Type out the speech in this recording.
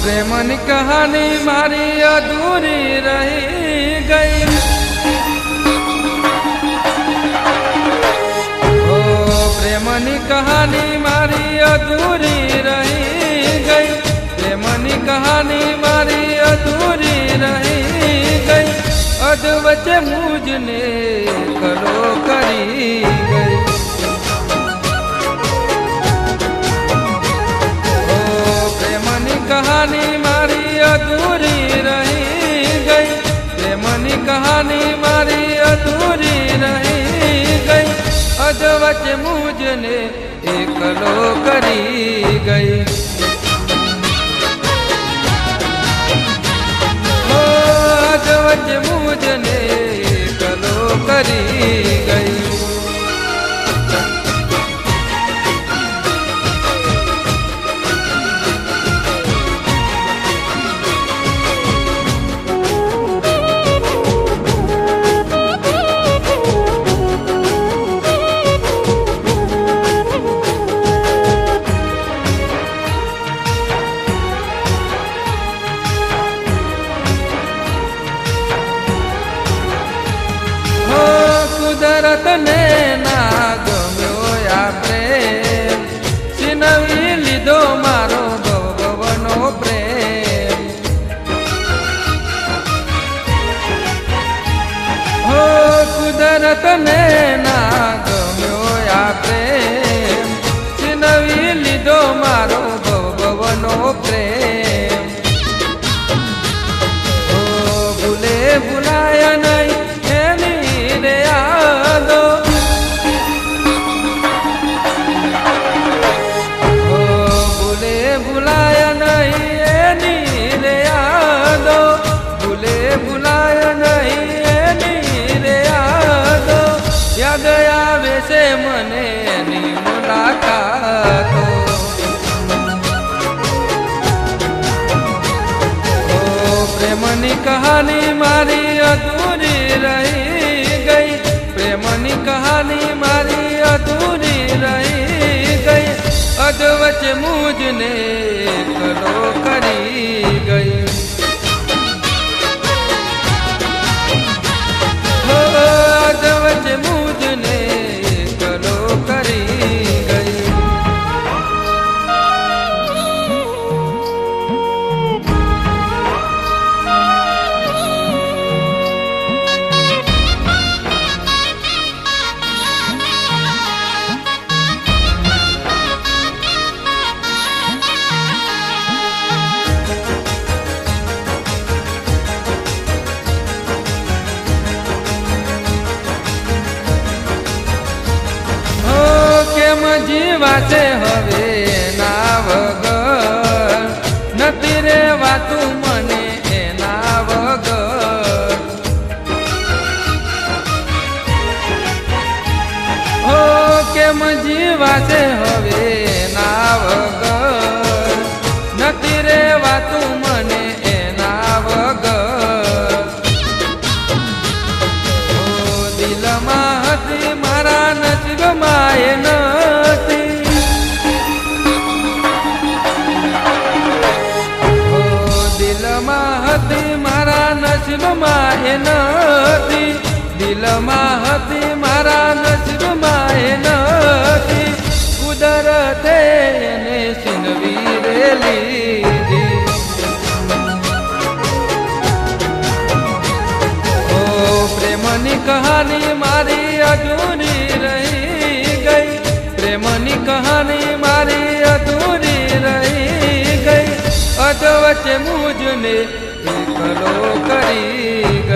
प्रेमनी कहानी मारी अधूरी रही गई। ओ प्रेमनी कहानी मारी अधूरी रही गई। प्रेमनी कहानी मारी अधूरी रही गई। अधवच मुझने कलो करी गई। कहानी मारी अधूरी रही गई। प्रेमनी कहानी मारी अधूरी रही गई। अधवच मुझने एकलो करी गई। ओ अधवच मुझने एकलो करी गई। कुदरत ने ना गम्यो आ प्रेम। छिनवी लीधो मारो भगवनो प्रेम। हो कुदरत ने ना गम्यो आ प्रेम। छिनवी लीधो मारो भगवनो प्रेम। हो भूले भुलाया नहीं गया वैसे मने नी मुलाकातो। ओ प्रेमनी कहानी मारी अधूरी रही गई। प्रेमनी कहानी मारी अधूरी रही गई। अधवच मुझने कलो करी गई। अधवच मुझने कलो करी गई। जीवाचे हवे ना वगर। नती रे वातू मने एना वगर। हो केम जीवाचे हवे ना वगर। नती रे वातू मने एना वगर। हो दिलमा हती मारा नसीब माए न नसीब माए नती। दिल माहती मारा नसीब माए नती। कुदरते ने सिनवी रे लीधी। ओ प्रेमनी कहानी मारी अधूरी रही गई। प्रेमनी कहानी मारी अधूरी रही गई। अधवच मुझने कलो करी गई।